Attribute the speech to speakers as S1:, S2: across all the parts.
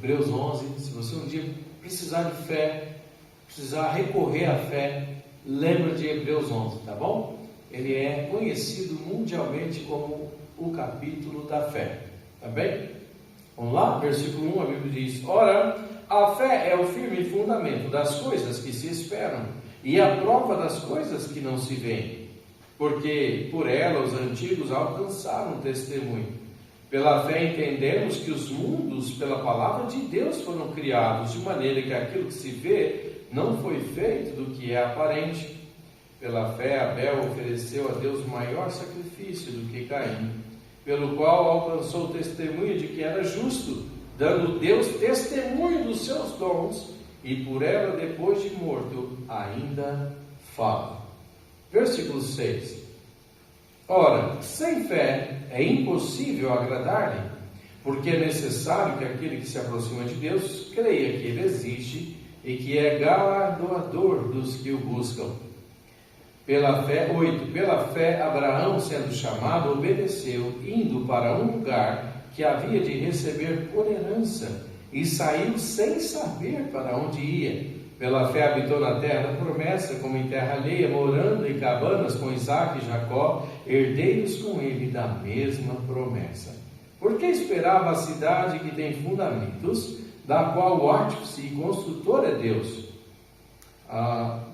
S1: Hebreus 11. Se você um dia precisar de fé, precisar recorrer à fé, lembra de Hebreus 11, tá bom? Ele é conhecido mundialmente como o capítulo da fé, tá bem? Vamos lá, versículo 1, a Bíblia diz: ora, a fé é o firme fundamento das coisas que se esperam e a prova das coisas que não se veem, porque por ela os antigos alcançaram testemunho. Pela fé entendemos que os mundos pela palavra de Deus foram criados, de maneira que aquilo que se vê não foi feito do que é aparente. Pela fé Abel ofereceu a Deus maior sacrifício do que Caim, pelo qual alcançou o testemunho de que era justo, dando Deus testemunho dos seus dons, e por ela, depois de morto, ainda fala. Versículo 6. Ora, sem fé é impossível agradar-lhe, porque é necessário que aquele que se aproxima de Deus creia que Ele existe e que é galardoador dos que o buscam. Pela fé, 8. Pela fé, Abraão, sendo chamado, obedeceu, indo para um lugar que havia de receber por herança, e saiu sem saber para onde ia. Pela fé habitou na terra da promessa, como em terra alheia, morando em cabanas com Isaque e Jacó, herdeiros com ele da mesma promessa. Porque esperava a cidade que tem fundamentos, da qual o artífice e construtor é Deus.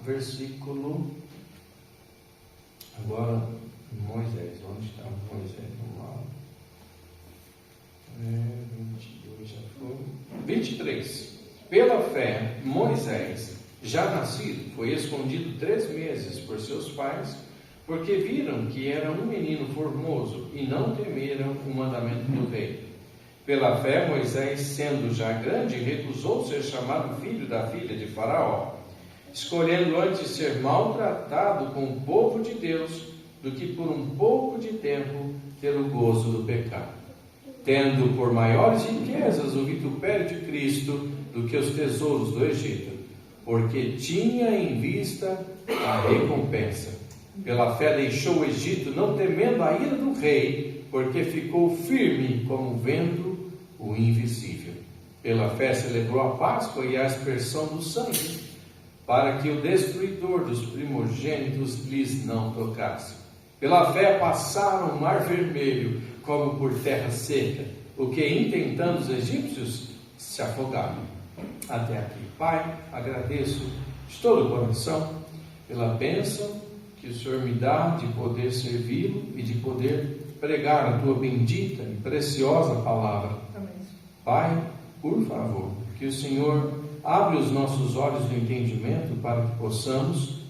S1: Versículo... Agora, Moisés, onde está Moisés? Vamos lá. 22 já foi. 23. Pela fé, Moisés, já nascido, foi escondido 3 meses por seus pais, porque viram que era um menino formoso e não temeram o mandamento do rei. Pela fé, Moisés, sendo já grande, recusou ser chamado filho da filha de Faraó, escolhendo antes ser maltratado com o povo de Deus, do que por um pouco de tempo ter o gozo do pecado, tendo por maiores riquezas o vitupério de Cristo do que os tesouros do Egito, porque tinha em vista a recompensa. Pela fé deixou o Egito, não temendo a ira do rei, porque ficou firme como vendo o invisível. Pela fé celebrou a Páscoa e a aspersão do sangue, para que o destruidor dos primogênitos lhes não tocasse. Pela fé passaram o mar vermelho como por terra seca, o que intentando os egípcios se afogaram. Até aqui. Pai, agradeço de todo o coração pela bênção que o Senhor me dá de poder servi-lo e de poder pregar a tua bendita e preciosa palavra. Amém. Pai, por favor, que o Senhor abre os nossos olhos do entendimento para que possamos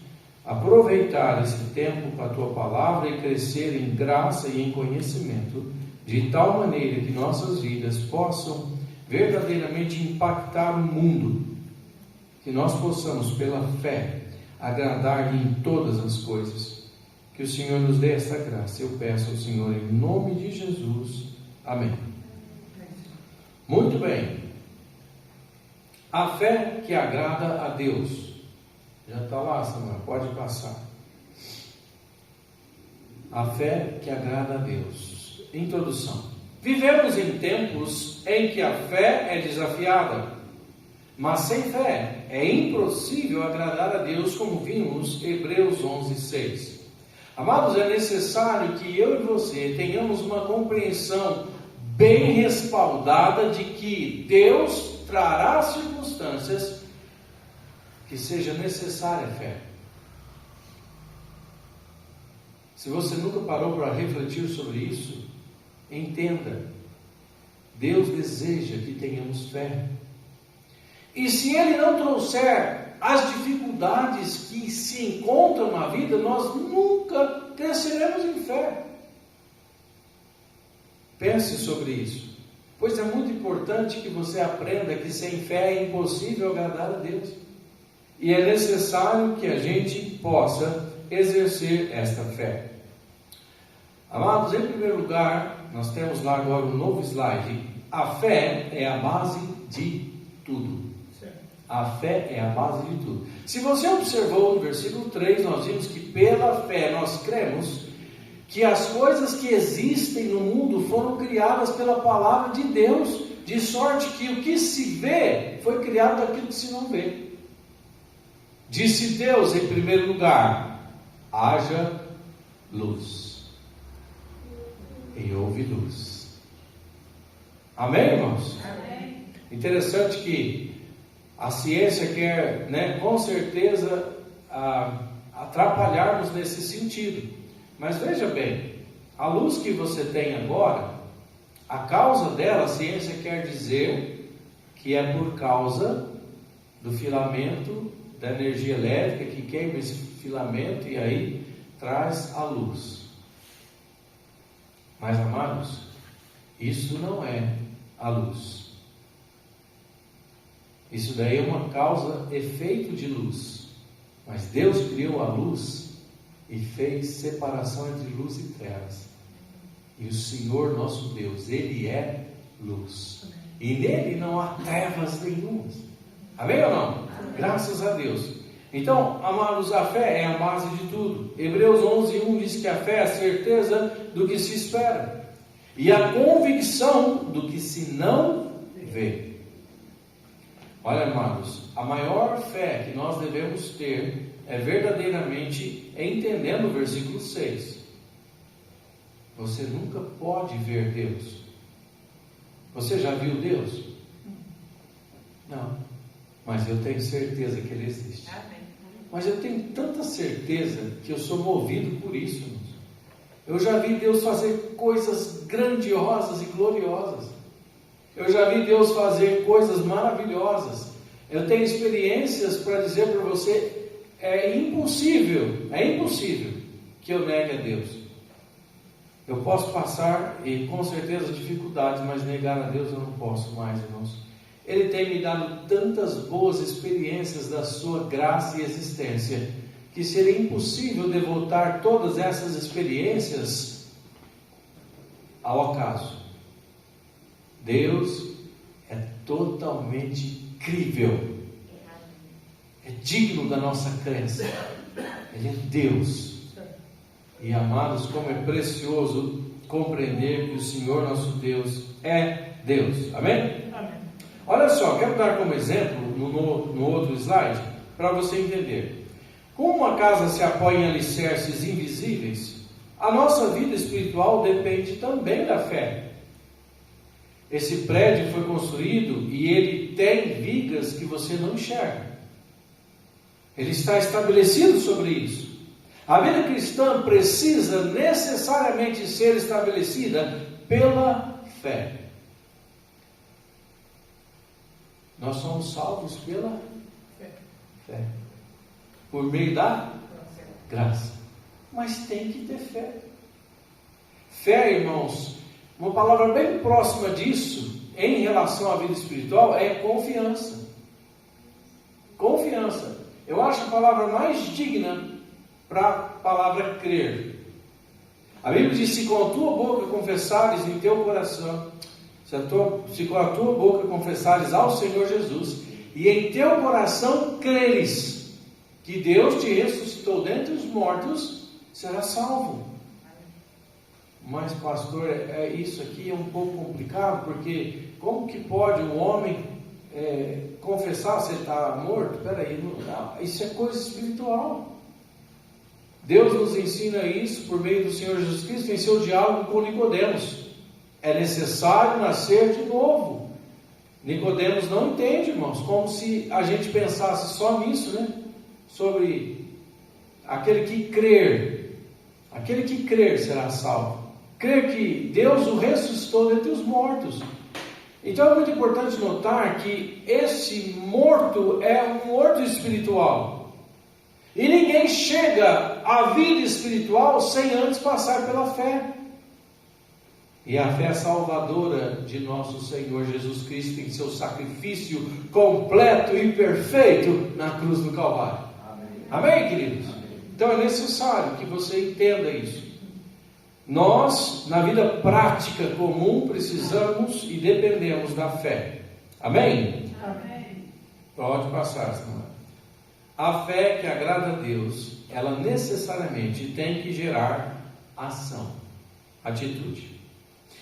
S1: aproveitar esse tempo com a tua palavra e crescer em graça e em conhecimento, de tal maneira que nossas vidas possam verdadeiramente impactar o mundo, que nós possamos, pela fé, agradar-lhe em todas as coisas. Que o Senhor nos dê essa graça, eu peço ao Senhor em nome de Jesus. Amém. Muito bem. A fé que agrada a Deus. Já está lá, Samuel, pode passar. A fé que agrada a Deus. Introdução. Vivemos em tempos em que a fé é desafiada, mas sem fé é impossível agradar a Deus, como vimos em Hebreus 11:6. Amados, é necessário que eu e você tenhamos uma compreensão bem respaldada de que Deus trará circunstâncias que seja necessária a fé. Se você nunca parou para refletir sobre isso, entenda, Deus deseja que tenhamos fé. E se Ele não trouxer as dificuldades que se encontram na vida, nós nunca cresceremos em fé. Pense sobre isso, pois é muito importante que você aprenda que sem fé é impossível agradar a Deus. E é necessário que a gente possa exercer esta fé. Amados, em primeiro lugar, nós temos lá agora um novo slide. A fé é a base de tudo. A fé é a base de tudo. Se você observou no versículo 3, nós vimos que pela fé nós cremos que as coisas que existem no mundo foram criadas pela palavra de Deus, de sorte que o que se vê foi criado daquilo que se não vê. Disse Deus em primeiro lugar: haja luz. E houve luz. Amém, irmãos?
S2: Amém.
S1: Interessante que a ciência quer, com certeza, atrapalhar-nos nesse sentido. Mas veja bem, a luz que você tem agora, a causa dela, a ciência quer dizer que é por causa do filamento da energia elétrica que queima esse filamento e aí traz a luz. Mas, amados, isso não é a luz. Isso daí é uma causa, efeito de luz. Mas Deus criou a luz e fez separação entre luz e trevas. E o Senhor nosso Deus, Ele é luz. E nele não há trevas nenhumas. Amém ou não? Amém. Graças a Deus. Então, amados, a fé é a base de tudo. Hebreus 11:1 diz que a fé é a certeza do que se espera e a convicção do que se não vê. Olha, amados, a maior fé que nós devemos ter é verdadeiramente entendendo o versículo 6. Você nunca pode ver Deus. Você já viu Deus? Não. Mas eu tenho certeza que Ele existe. Mas eu tenho tanta certeza que eu sou movido por isso, irmãos. Eu já vi Deus fazer coisas grandiosas e gloriosas. Eu já vi Deus fazer coisas maravilhosas. Eu tenho experiências para dizer para você, é impossível que eu negue a Deus. Eu posso passar, e com certeza, dificuldades, mas negar a Deus eu não posso mais, irmãos. Ele tem me dado tantas boas experiências da sua graça e existência, que seria impossível devotar todas essas experiências ao acaso. Deus é totalmente crível, é digno da nossa crença. Ele é Deus. E, amados, como é precioso compreender que o Senhor nosso Deus é Deus. Amém?
S2: Amém.
S1: Olha só, quero dar como exemplo no outro slide, para você entender. Como uma casa se apoia em alicerces invisíveis, a nossa vida espiritual depende também da fé. Esse prédio foi construído e ele tem vigas que você não enxerga. Ele está estabelecido sobre isso. A vida cristã precisa necessariamente ser estabelecida pela fé. Nós somos salvos pela fé. Por meio da graça. Mas tem que ter fé. Fé, irmãos, uma palavra bem próxima disso, em relação à vida espiritual, é confiança. Confiança. Eu acho a palavra mais digna para a palavra crer. A Bíblia diz: se com a tua boca confessares em teu coração, se com a tua boca confessares ao Senhor Jesus, e em teu coração creres que Deus te ressuscitou dentre os mortos, serás salvo. Mas, pastor, isso aqui é um pouco complicado, porque como que pode um homem confessar se ele está morto? Peraí, isso é coisa espiritual. Deus nos ensina isso por meio do Senhor Jesus Cristo em seu diálogo com Nicodemos. É necessário nascer de novo. Nicodemos não entende, irmãos, como se a gente pensasse só nisso, né? Sobre aquele que crer será salvo. Crer que Deus o ressuscitou dentre os mortos. Então é muito importante notar que esse morto é um morto espiritual. E ninguém chega à vida espiritual sem antes passar pela fé. E a fé salvadora de nosso Senhor Jesus Cristo em seu sacrifício completo e perfeito na cruz do Calvário. Amém, queridos? Então é necessário que você entenda isso. Nós, na vida prática comum, precisamos e dependemos da fé. Amém?
S2: Amém.
S1: Pode passar, senhora. A fé que agrada a Deus, ela necessariamente tem que gerar ação, atitude.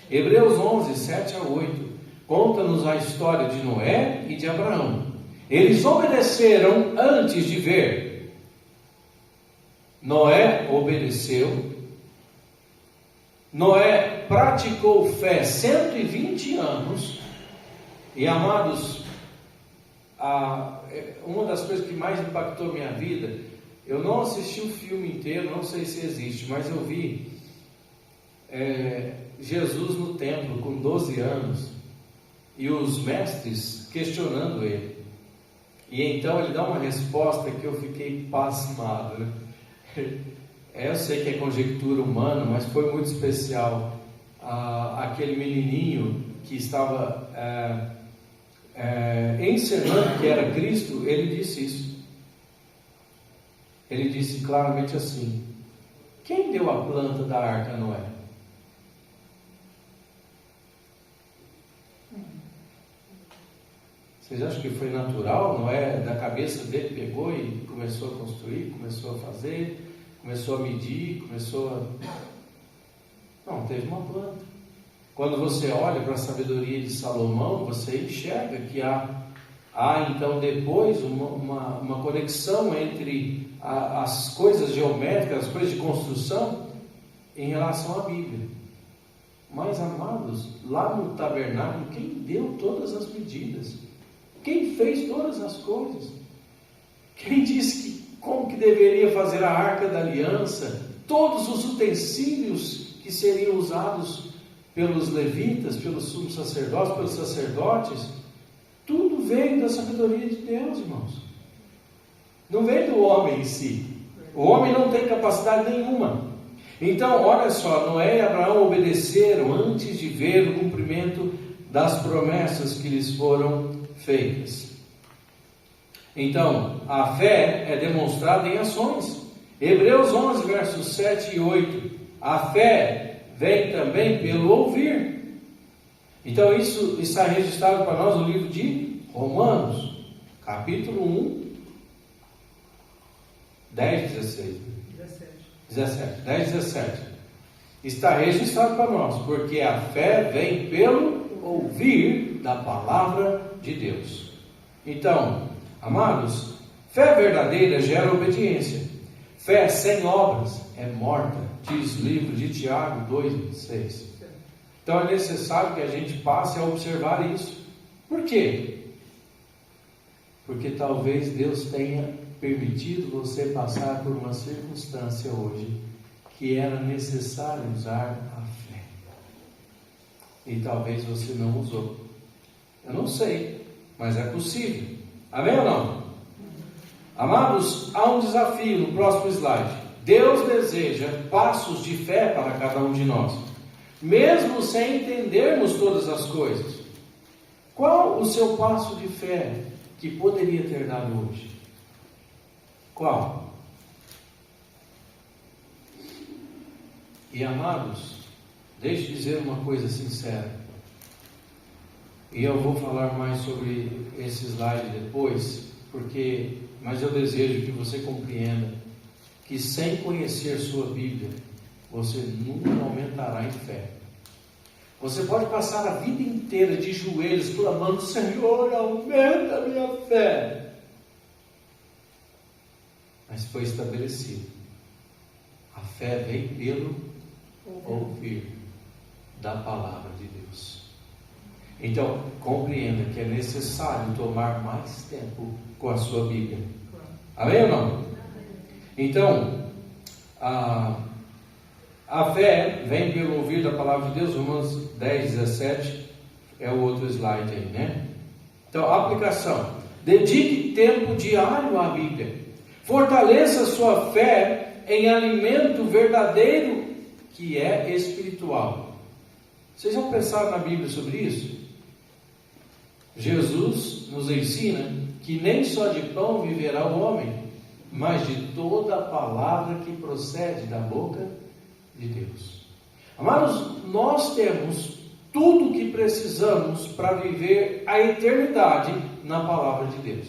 S1: Hebreus 11, 7 a 8. conta-nos a história de Noé e de Abraão. Eles obedeceram antes de ver. Noé obedeceu. Noé praticou fé 120 anos. E amados, uma das coisas que mais impactou minha vida, eu não assisti o filme inteiro, não sei se existe, mas eu vi Jesus no templo com 12 anos e os mestres questionando ele. E então ele dá uma resposta que eu fiquei pasmado, né? Eu sei que é conjectura humana, mas foi muito especial. Aquele menininho que estava ensinando que era Cristo, ele disse isso. Ele disse claramente assim: quem deu a planta da arca a Noé? Vocês acham que foi natural? Noé, da cabeça dele, pegou e começou a construir, começou a fazer, começou a medir, Não, teve uma planta. Quando você olha para a sabedoria de Salomão, você enxerga que há então depois uma conexão entre as coisas geométricas, as coisas de construção, em relação à Bíblia. Mas, amados, lá no tabernáculo, quem deu todas as medidas? Quem fez todas as coisas? Quem disse como que deveria fazer a arca da aliança? Todos os utensílios que seriam usados pelos levitas, pelos sumos sacerdotes, pelos sacerdotes, tudo veio da sabedoria de Deus, irmãos. Não veio do homem em si. O homem não tem capacidade nenhuma. Então, olha só, Noé e Abraão obedeceram antes de ver o cumprimento das promessas que lhes foram feitas. Então, a fé é demonstrada em ações. Hebreus 11, versos 7 e 8. A fé vem também pelo ouvir. Então, isso está registrado para nós no livro de Romanos, capítulo 1, 10, 16. 17. Está registrado para nós, porque a fé vem pelo ouvir da palavra de Deus. Então, amados, fé verdadeira gera obediência. Fé sem obras é morta, diz o livro de Tiago 2,6. Então é necessário que a gente passe a observar isso. Por quê? Porque talvez Deus tenha permitido você passar por uma circunstância hoje que era necessário usar a fé. E talvez você não usou. Eu não sei, mas é possível. Amém ou não? Amados, há um desafio no próximo slide. Deus deseja passos de fé para cada um de nós, mesmo sem entendermos todas as coisas. Qual o seu passo de fé que poderia ter dado hoje? Qual? E amados, deixe eu dizer uma coisa sincera. E eu vou falar mais sobre esse slide depois, mas eu desejo que você compreenda que sem conhecer sua Bíblia, você nunca aumentará em fé. Você pode passar a vida inteira de joelhos clamando: Senhor, aumenta a minha fé. Mas foi estabelecido. A fé vem pelo ouvir da palavra de Deus. Então, compreenda que é necessário tomar mais tempo com a sua Bíblia. Amém ou não? Então, a fé vem pelo ouvir da palavra de Deus. Romanos 10, 17 é o outro slide aí, né? Então, aplicação: dedique tempo diário à Bíblia. Fortaleça sua fé em alimento verdadeiro que é espiritual. Vocês vão pensar na Bíblia sobre isso? Jesus nos ensina que nem só de pão viverá o homem, mas de toda a palavra que procede da boca de Deus. Amados, nós temos tudo o que precisamos para viver a eternidade na palavra de Deus.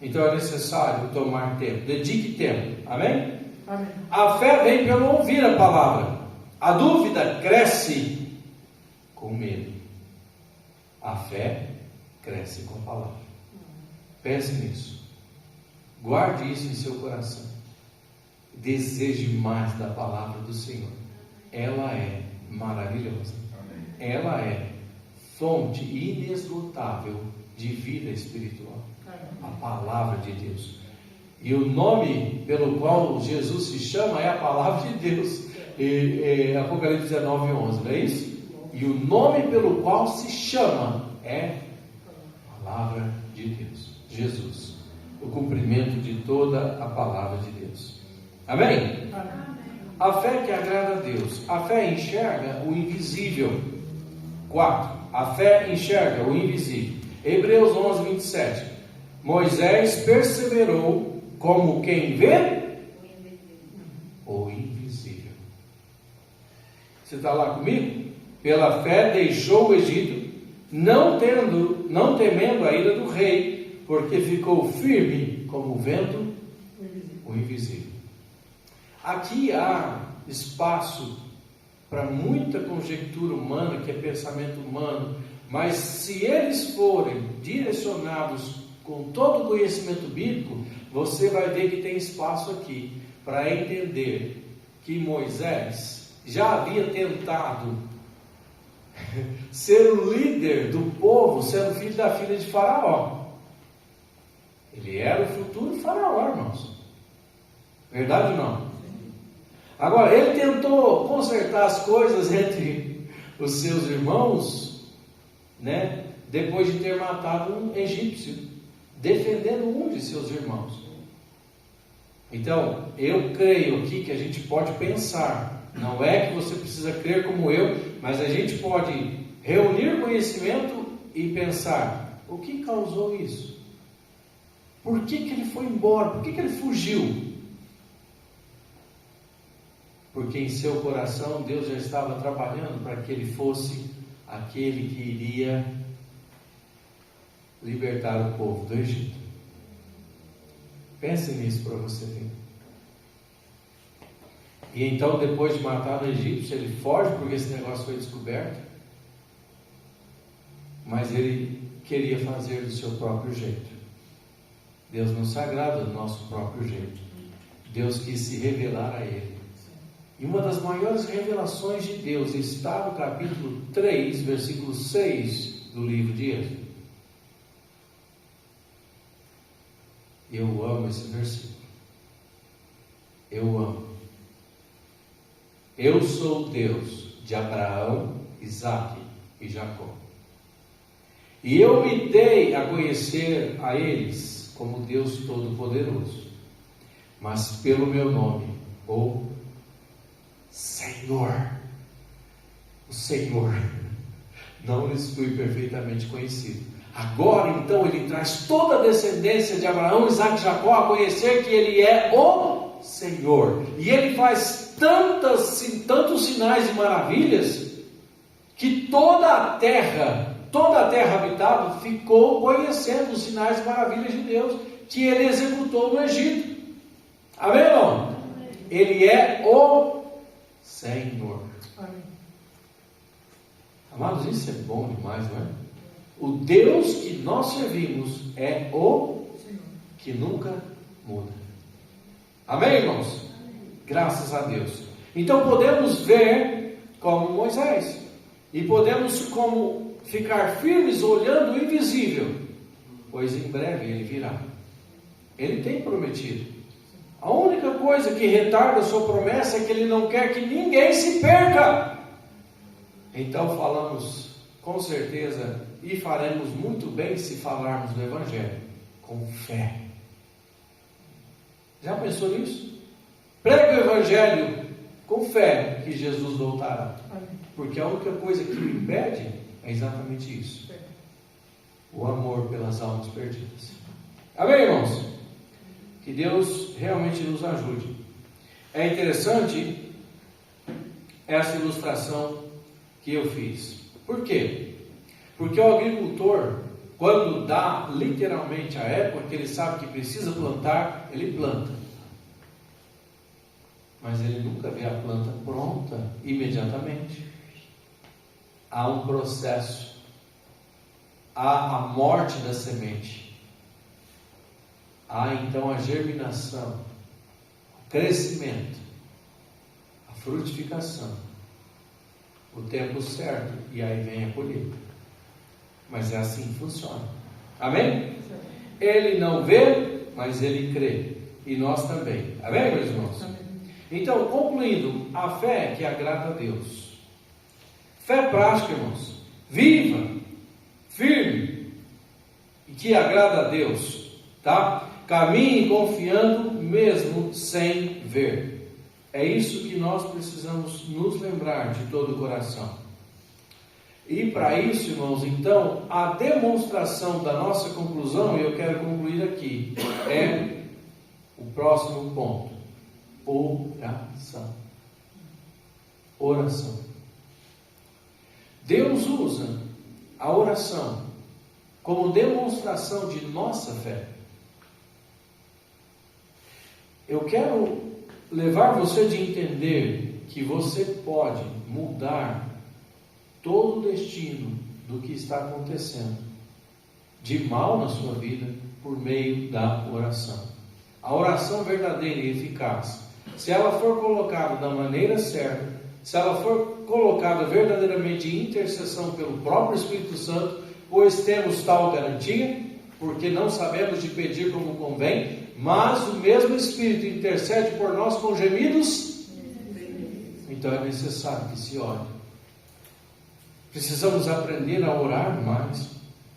S1: Então é necessário tomar tempo, dedique tempo. Amém?
S2: Amém.
S1: A fé vem pelo ouvir a palavra. A dúvida cresce com medo. A fé cresce com a palavra. Pense nisso. Guarde isso em seu coração. Deseje mais da palavra do Senhor. Ela é maravilhosa. Amém. Ela é fonte inesgotável de vida espiritual. A palavra de Deus. E o nome pelo qual Jesus se chama é a palavra de Deus. Apocalipse 19, 11, não é isso? E o nome pelo qual se chama é a palavra de Deus, Jesus, o cumprimento de toda a palavra de Deus. Amém? Amém. A fé que agrada a Deus. A fé enxerga o invisível. 4. A fé enxerga o invisível. Hebreus 11, 27. Moisés perseverou como quem vê o invisível. Você está lá comigo? Pela fé deixou o Egito, não temendo a ira do rei, porque ficou firme como o vento, o invisível. Aqui há espaço para muita conjectura humana, que é pensamento humano, mas se eles forem direcionados com todo o conhecimento bíblico, você vai ver que tem espaço aqui para entender que Moisés já havia tentado ser o líder do povo, sendo filho da filha de Faraó. Ele era o futuro Faraó, irmãos. Verdade ou não? Agora, ele tentou consertar as coisas entre os seus irmãos, né? Depois de ter matado um egípcio, defendendo um de seus irmãos. Então, eu creio aqui que a gente pode pensar. Não é que você precisa crer como eu, mas a gente pode reunir conhecimento e pensar: o que causou isso? Por que ele foi embora? Por que ele fugiu? Porque em seu coração Deus já estava trabalhando para que ele fosse aquele que iria libertar o povo do Egito. Pense nisso para você ver. E então, depois de matar o egípcio, ele foge porque esse negócio foi descoberto. Mas ele queria fazer do seu próprio jeito. Deus não se agrada do nosso próprio jeito. Deus quis se revelar a ele. E uma das maiores revelações de Deus está no capítulo 3, versículo 6 do livro de Êxodo. Eu amo esse versículo. Eu amo. Eu sou o Deus de Abraão, Isaque e Jacó. E eu me dei a conhecer a eles como Deus Todo-Poderoso. Mas pelo meu nome, o Senhor. O Senhor. Não lhes fui perfeitamente conhecido. Agora então ele traz toda a descendência de Abraão, Isaque e Jacó a conhecer que ele é o Senhor. E ele faz tantos sinais e maravilhas, que toda a terra habitável ficou conhecendo os sinais e maravilhas de Deus que ele executou no Egito. Amém, irmão? Ele é o Senhor. Amém. Amados, isso é bom demais, não é? O Deus que nós servimos é o Senhor, que nunca muda. Amém, irmãos? Graças a Deus. Então podemos ver como Moisés. E podemos como ficar firmes olhando o invisível. Pois em breve ele virá. Ele tem prometido. A única coisa que retarda a sua promessa é que ele não quer que ninguém se perca. Então falamos com certeza e faremos muito bem se falarmos do Evangelho com fé. Já pensou nisso? Pregue o Evangelho com fé que Jesus voltará. Porque a única coisa que o impede é exatamente isso: o amor pelas almas perdidas. Amém, irmãos? Que Deus realmente nos ajude. É interessante essa ilustração que eu fiz. Por quê? Porque o agricultor, quando dá literalmente a época que ele sabe que precisa plantar, ele planta. Mas ele nunca vê a planta pronta imediatamente. Há um processo. há a morte da semente. Há então a germinação, o crescimento, a frutificação, o tempo certo, e aí vem a colheita. Mas é assim que funciona. Amém? Ele não vê, mas ele crê. E nós também. Amém, meus irmãos? Amém. Então, concluindo, a fé que agrada a Deus. Fé prática, irmãos. Viva, firme, e que agrada a Deus. Tá? Caminhe confiando mesmo sem ver. É isso que nós precisamos nos lembrar de todo o coração. E para isso, irmãos, então, a demonstração da nossa conclusão, e eu quero concluir aqui, é o próximo ponto: oração. Oração. Deus usa a oração como demonstração de nossa fé. Eu quero levar você a entender que você pode mudar todo o destino do que está acontecendo de mal na sua vida por meio da oração. A oração verdadeira e eficaz, se ela for colocada da maneira certa, se ela for colocada verdadeiramente em intercessão pelo próprio Espírito Santo, pois temos tal garantia, porque não sabemos de pedir como convém, mas o mesmo Espírito intercede por nós com gemidos, então é necessário que se ore. Precisamos aprender a orar mais,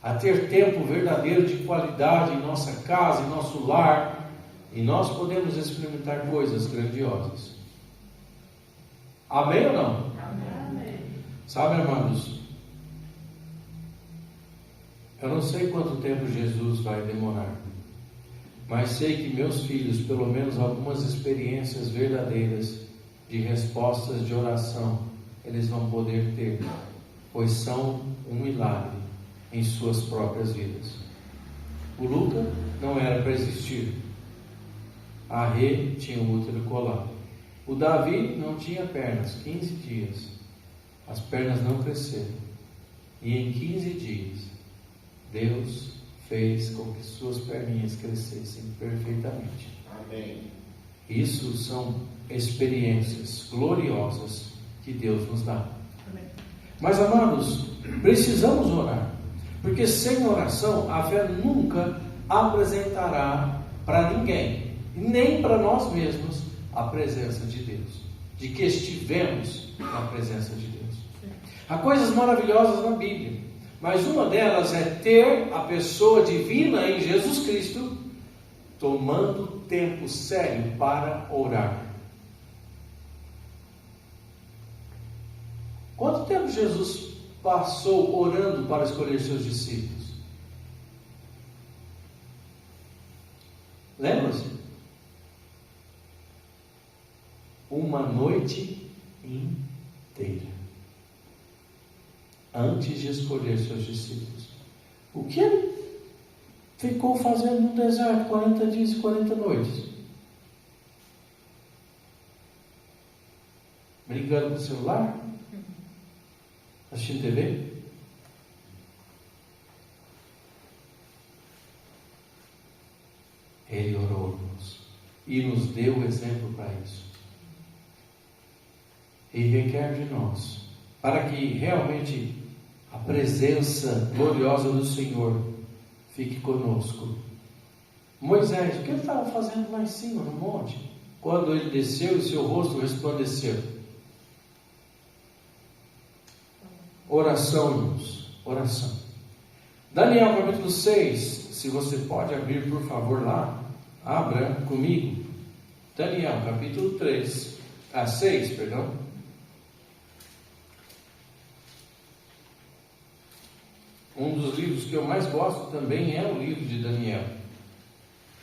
S1: a ter tempo verdadeiro de qualidade em nossa casa, em nosso lar, e nós podemos experimentar coisas grandiosas. Amém ou não? Amém. Sabe, amados, eu não sei quanto tempo Jesus vai demorar, mas sei que meus filhos, pelo menos algumas experiências verdadeiras de respostas de oração, eles vão poder ter, pois são um milagre em suas próprias vidas. O Luca não era para existir. A Rê tinha o útero colado. O Davi não tinha pernas, 15 dias. As pernas não cresceram. E em 15 dias, Deus fez com que suas perninhas crescessem perfeitamente. Amém. Isso são experiências gloriosas que Deus nos dá. Amém. Mas, amados, precisamos orar, porque sem oração a fé nunca apresentará para ninguém, nem para nós mesmos, a presença de Deus, de que estivemos na presença de Deus. Há coisas maravilhosas na Bíblia, mas uma delas é ter a pessoa divina em Jesus Cristo tomando tempo sério para orar. Quanto tempo Jesus passou orando para escolher seus discípulos? Lembra-se? Uma noite inteira, antes de escolher seus discípulos. O que ele ficou fazendo no deserto 40 dias e 40 noites? Brincando com o celular? Assistindo TV? Ele orou, irmãos, e nos deu exemplo para isso. E requer de nós, para que realmente a presença gloriosa do Senhor fique conosco. Moisés, o que ele estava fazendo lá em cima no monte? Quando ele desceu e seu rosto resplandeceu. Oração, irmãos, oração. Daniel capítulo 6, se você pode abrir por favor lá, abra comigo. Daniel capítulo 6, perdão. Um dos livros que eu mais gosto também é o livro de Daniel.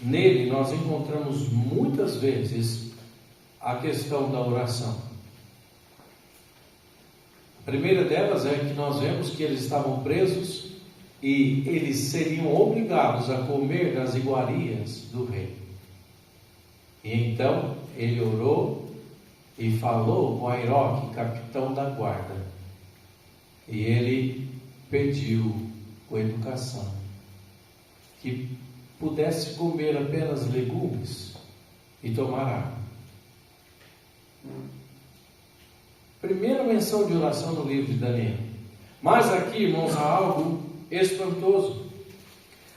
S1: Nele nós encontramos muitas vezes a questão da oração. A primeira delas é que nós vemos que eles estavam presos e eles seriam obrigados a comer das iguarias do rei. E então ele orou e falou com Airoque, capitão da guarda, e ele pediu com educação, que pudesse comer apenas legumes e tomar água. Primeira menção de oração no livro de Daniel. Mas aqui, irmãos, há algo espantoso.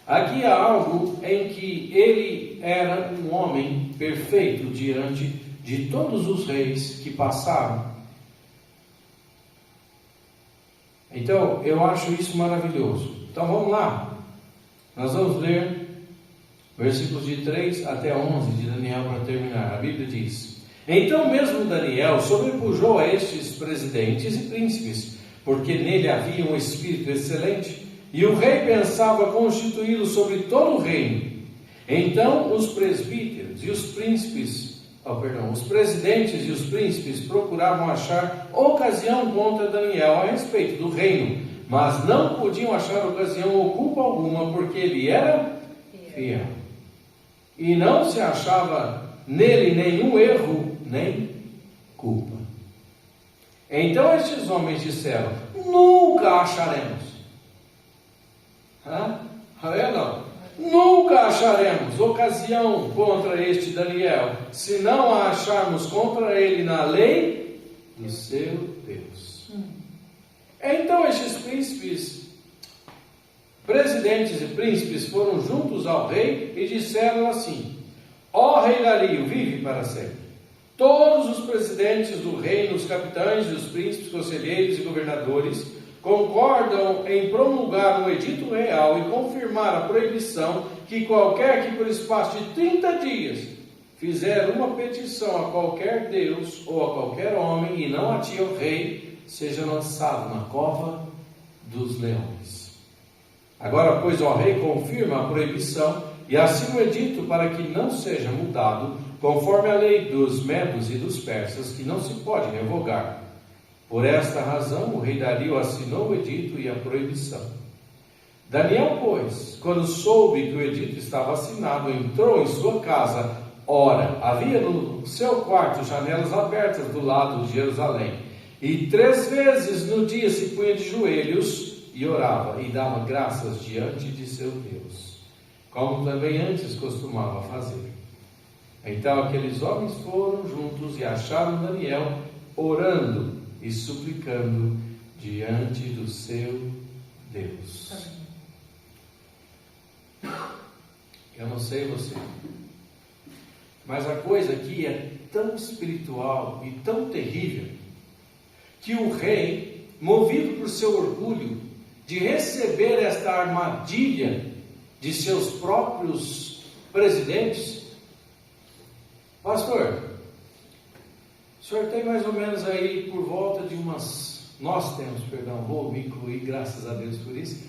S1: Aqui há algo em que ele era um homem perfeito diante de todos os reis que passaram. Então, eu acho isso maravilhoso. Então, vamos lá. Nós vamos ler versículos de 3 até 11 de Daniel para terminar. A Bíblia diz: Então mesmo Daniel sobrepujou a estes presidentes e príncipes, porque nele havia um espírito excelente, e o rei pensava constituí-lo sobre todo o reino. Então os presbíteros e os príncipes, os presidentes e os príncipes procuravam achar ocasião contra Daniel a respeito do reino, mas não podiam achar ocasião ou culpa alguma, porque ele era fiel. E não se achava nele nenhum erro, nem culpa. Então estes homens disseram: nunca acharemos. Não. Nunca acharemos ocasião contra este Daniel, se não a acharmos contra ele na lei do seu Deus. Então estes príncipes, presidentes e príncipes foram juntos ao rei e disseram assim: Ó rei Dario, vive para sempre. Todos os presidentes do reino, os capitães e os príncipes, conselheiros e governadores concordam em promulgar um edito real e confirmar a proibição que qualquer que por espaço de 30 dias fizer uma petição a qualquer Deus ou a qualquer homem e não a ti, o rei, seja lançado na cova dos leões. Agora, pois, ó rei, confirma a proibição e assina o edito para que não seja mudado, conforme a lei dos medos e dos persas, que não se pode revogar. Por esta razão, o rei Dario assinou o edito e a proibição. Daniel, pois, quando soube que o edito estava assinado, entrou em sua casa. Ora, havia no seu quarto janelas abertas do lado de Jerusalém. E 3 vezes no dia se punha de joelhos e orava, e dava graças diante de seu Deus, como também antes costumava fazer. Então aqueles homens foram juntos e acharam Daniel orando e suplicando diante do seu Deus. Eu não sei você, mas a coisa aqui é tão espiritual e tão terrível, que o rei, movido por seu orgulho de receber esta armadilha de seus próprios presidentes, pastor, o senhor tem mais ou menos aí por volta de nós temos, vou me incluir, graças a Deus por isso,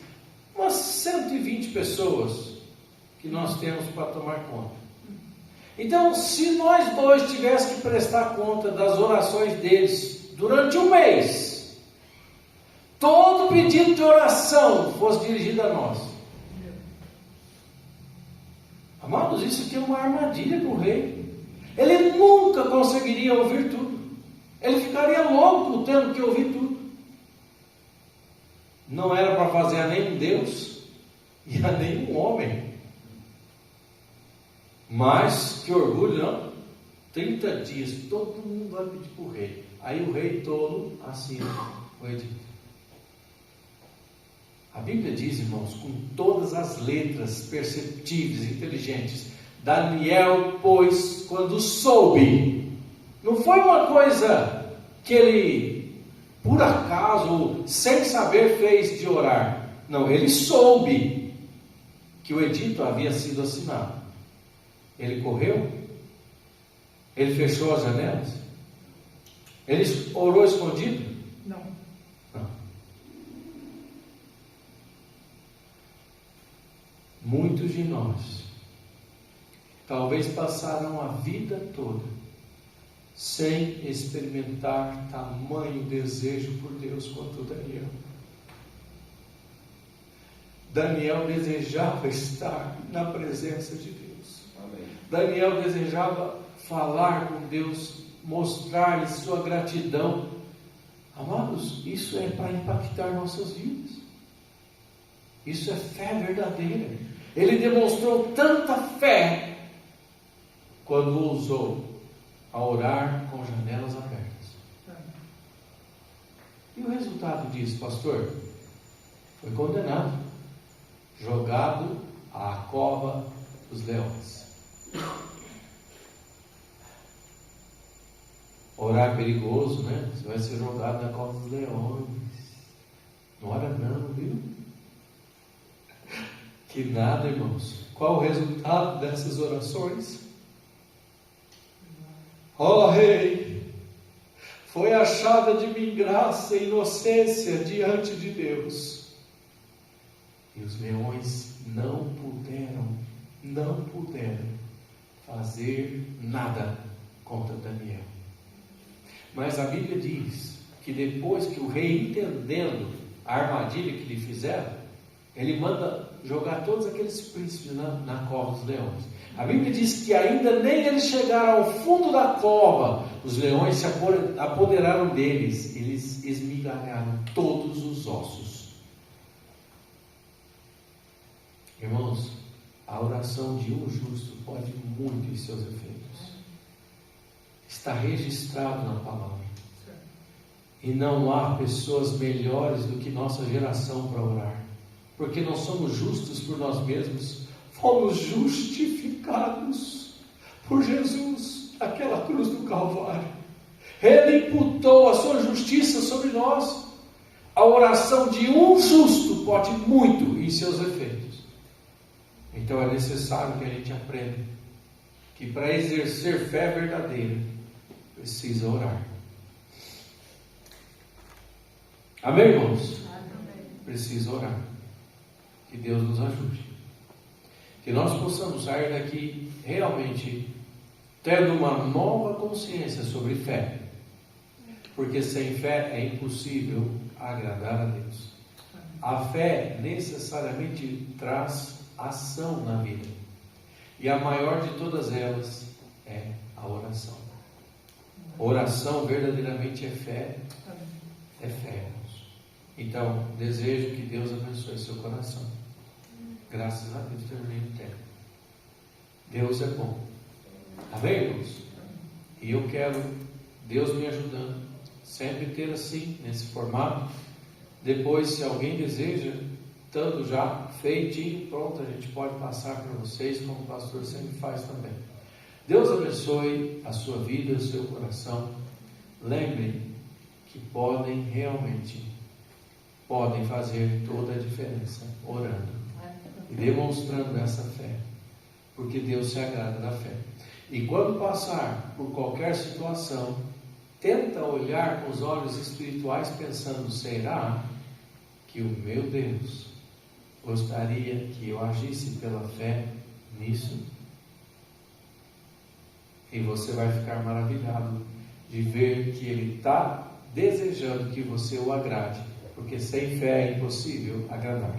S1: umas 120 pessoas que nós temos para tomar conta. Então, se nós dois tivéssemos que prestar conta das orações deles durante um mês, todo pedido de oração fosse dirigido a nós. Amados, isso aqui é uma armadilha para o rei. Ele nunca conseguiria ouvir tudo. Ele ficaria louco tendo que ouvir tudo. Não era para fazer a nenhum Deus e a nenhum homem. Mas, que orgulho, não? 30 dias, todo mundo vai pedir para o rei. Aí o rei tolo assina o edito. A Bíblia diz, irmãos, com todas as letras perceptíveis, inteligentes, Daniel, pois, quando soube, não foi uma coisa que ele, por acaso, sem saber, fez de orar. Não, ele soube que o edito havia sido assinado. Ele correu? Ele fechou as janelas? Ele orou escondido?
S2: Não.
S1: Muitos de nós talvez passaram a vida toda sem experimentar tamanho desejo por Deus quanto Daniel. Daniel desejava estar na presença de Deus. Amém. Daniel desejava falar com Deus, mostrar-lhe sua gratidão. Amados, isso é para impactar nossas vidas. Isso é fé verdadeira. Ele demonstrou tanta fé quando ousou a orar com janelas abertas. E o resultado disso, pastor? Foi condenado, jogado à cova dos leões. Orar é perigoso, né? Você vai ser jogado na cova dos leões. Não ora não, viu? Que nada, irmãos. Qual o resultado dessas orações? Ó Rei, foi achada de mim graça e inocência diante de Deus. E os leões não puderam fazer nada contra Daniel. Mas a Bíblia diz que depois que o rei, entendendo a armadilha que lhe fizeram, ele manda jogar todos aqueles príncipes na cova dos leões. A Bíblia diz que ainda nem eles chegaram ao fundo da cova, os leões se apoderaram deles, eles esmigalharam todos os ossos. Irmãos, a oração de um justo pode muito em seus efeitos. Está registrado na palavra. E não há pessoas melhores do que nossa geração para orar. Porque não somos justos por nós mesmos, fomos justificados por Jesus, naquela cruz do Calvário. Ele imputou a sua justiça sobre nós. A oração de um justo pode muito em seus efeitos. Então é necessário que a gente aprenda que para exercer fé verdadeira, precisa orar. Amém, irmãos? Amém. Precisa orar. Que Deus nos ajude. Que nós possamos sair daqui realmente tendo uma nova consciência sobre fé. Porque sem fé é impossível agradar a Deus. A fé necessariamente traz ação na vida. E a maior de todas elas é a oração. Oração verdadeiramente é fé. É fé, irmãos. Então, desejo que Deus abençoe seu coração. Graças a Deus, terminei o tempo. Deus é bom. Amém, irmãos? E eu quero, Deus me ajudando, sempre ter assim, nesse formato. Depois, se alguém deseja, estando já feitinho, pronto, a gente pode passar para vocês, como o pastor sempre faz também. Deus abençoe a sua vida, o seu coração. Lembrem que podem fazer toda a diferença orando e demonstrando essa fé, porque Deus se agrada da fé. E quando passar por qualquer situação, tenta olhar com os olhos espirituais pensando: será que o meu Deus gostaria que eu agisse pela fé nisso? E você vai ficar maravilhado de ver que Ele está desejando que você o agrade, porque sem fé é impossível agradar.